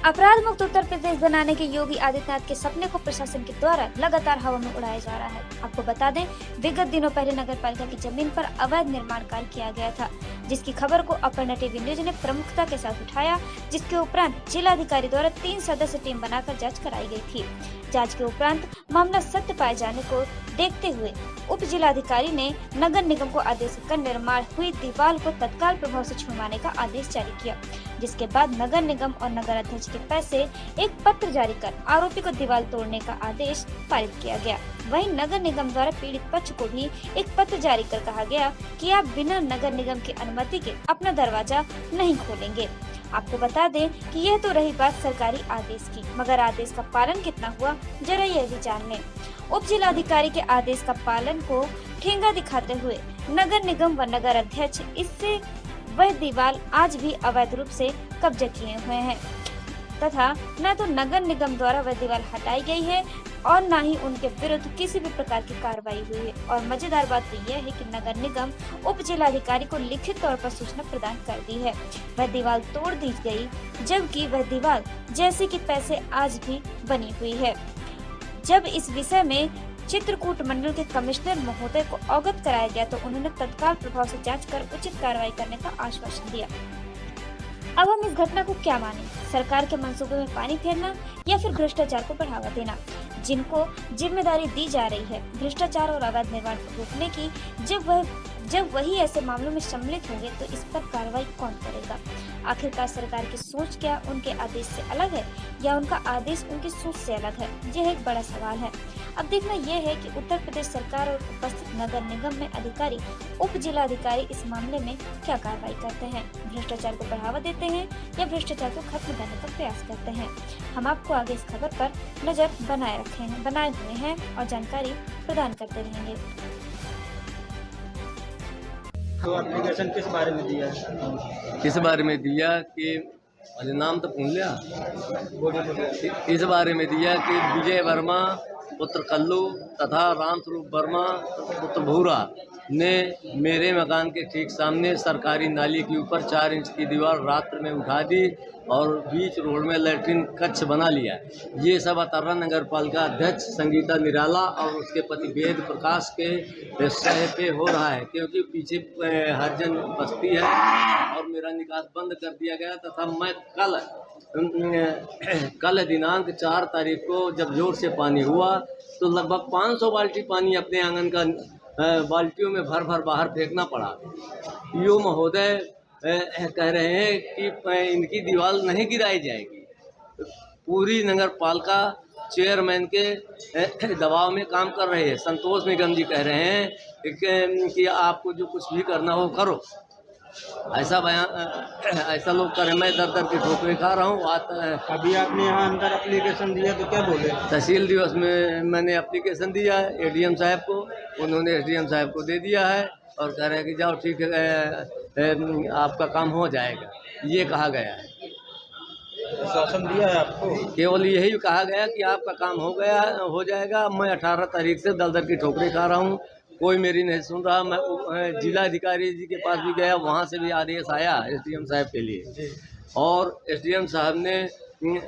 अपराध मुक्त उत्तर प्रदेश बनाने के योगी आदित्यनाथ के सपने को प्रशासन के द्वारा लगातार हवा में उड़ाया जा रहा है। आपको बता दें, विगत दिनों पहले नगर पालिका की जमीन पर अवैध निर्माण कार्य किया गया था, जिसकी खबर को अपर्णा टीवी न्यूज ने प्रमुखता के साथ उठाया, जिसके उपरांत जिलाधिकारी द्वारा 3 सदस्य टीम बनाकर जाँच कराई गयी थी। जांच के उपरांत मामला सत्य पाए जाने को देखते हुए उप जिलाधिकारी ने नगर निगम को आदेश कर निर्माण हुई दीवार को तत्काल प्रभाव से छुड़वाने का आदेश जारी किया, जिसके बाद नगर निगम और नगर अध्यक्ष के पैसे एक पत्र जारी कर आरोपी को दीवार तोड़ने का आदेश पारित किया गया। वहीं नगर निगम द्वारा पीड़ित पक्ष को भी एक पत्र जारी कर कहा गया कि आप बिना नगर निगम की अनुमति के अपना दरवाजा नहीं खोलेंगे। आपको बता दें कि यह तो रही बात सरकारी आदेश की, मगर आदेश का पालन कितना हुआ जरा यह भी जान लें। उप जिलाधिकारी के आदेश का पालन को ठेंगा दिखाते हुए नगर निगम व नगर अध्यक्ष इससे वह दीवार आज भी अवैध रूप से कब्जा किए हुए हैं तथा न तो नगर निगम द्वारा वह दीवार हटाई गई है और न ही उनके विरुद्ध किसी भी प्रकार की कार्रवाई हुई है। और मजेदार बात तो यह है कि नगर निगम उप जिलाधिकारी को लिखित तौर पर सूचना प्रदान कर दी है, वह दीवार तोड़ दी गई, जबकि वह दीवार जैसे कि पैसे आज भी बनी हुई है। जब इस विषय में चित्रकूट मंडल के कमिश्नर महोदय को अवगत कराया गया तो उन्होंने तत्काल प्रभाव से जांच कर उचित कार्रवाई करने का आश्वासन दिया। अब हम इस घटना को क्या माने, सरकार के मंसूबे में पानी फेरना या फिर भ्रष्टाचार को बढ़ावा देना, जिनको जिम्मेदारी दी जा रही है भ्रष्टाचार और अवैध निर्माण को रोकने की, जब वही ऐसे मामलों में सम्मिलित होंगे तो इस पर कार्रवाई कौन करेगा? आखिरकार सरकार की सोच क्या उनके आदेश से अलग है या उनका आदेश उनकी सोच से अलग है? यह एक बड़ा सवाल है। अब देखना यह है कि उत्तर प्रदेश सरकार और उपस्थित नगर निगम में अधिकारी, उप जिलाधिकारी इस मामले में क्या कार्रवाई करते हैं, भ्रष्टाचार को बढ़ावा देते हैं या भ्रष्टाचार को खत्म करने का प्रयास करते हैं। हम आपको आगे इस खबर पर नजर बनाए हुए हैं और जानकारी प्रदान करते रहेंगे। तो एप्लीकेशन किस बारे में दिया है? किस बारे में दिया कि अरे नाम तो पूछ लिया। इस बारे में दिया कि विजय वर्मा पुत्र कल्लू तथा रामस्वरूप वर्मा पुत्र भूरा ने मेरे मकान के ठीक सामने सरकारी नाली के ऊपर 4 इंच की दीवार रात्र में उठा दी और बीच रोड में लैट्रिन कक्ष बना लिया। ये सब अतर्रा नगर पालिका अध्यक्ष संगीता निराला और उसके पति वेद प्रकाश के सह पे हो रहा है, क्योंकि पीछे हरिजन बस्ती है और मेरा निकास बंद कर दिया गया तथा मैं कल दिनांक 4 तारीख को जब जोर से पानी हुआ तो लगभग 500 बाल्टी पानी अपने आंगन का बाल्टियों में भर बाहर फेंकना पड़ा। यो महोदय कह रहे हैं कि इनकी दीवार नहीं गिराई जाएगी। पूरी नगर पालिका चेयरमैन के दबाव में काम कर रहे हैं। संतोष निगम जी कह रहे हैं कि आपको जो कुछ भी करना हो करो। ऐसा लोग कर रहे हैं। मैं दर की ठोकरें खा रहा हूँ। अभी आपने यहाँ अंदर एप्लीकेशन दिया तो क्या बोले? तहसील दिवस में मैंने एप्लीकेशन दिया है एडीएम साहब को, उन्होंने एसडीएम साहब को दे दिया है और कह रहे हैं कि जाओ ठीक है आपका काम हो जाएगा, ये कहा गया है। शासन दिया है आपको? केवल यही कहा गया कि आपका काम हो जाएगा। मैं 18 तारीख से दर की ठोकरें खा रहा हूँ, कोई मेरी नहीं सुन रहा। मैं जिलाधिकारी जी के पास भी गया, वहाँ से भी आदेश आया एसडीएम साहब के लिए और एसडीएम साहब ने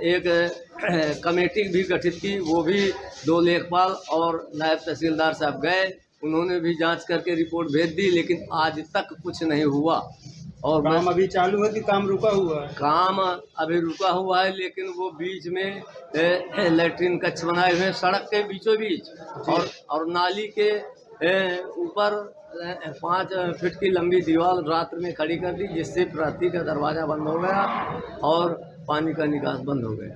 एक कमेटी भी गठित की, वो भी 2 लेखपाल और नायब तहसीलदार साहब गए, उन्होंने भी जांच करके रिपोर्ट भेज दी, लेकिन आज तक कुछ नहीं हुआ। और काम अभी चालू है कि काम रुका हुआ है? काम अभी रुका हुआ है, लेकिन वो बीच में लैट्रिन कक्ष बनाए हुए हैं सड़क के बीचों बीच और नाली के ऊपर 5 फीट की लंबी दीवार रात्र में खड़ी कर दी, जिससे प्रहरी का दरवाज़ा बंद हो गया और पानी का निकास बंद हो गया।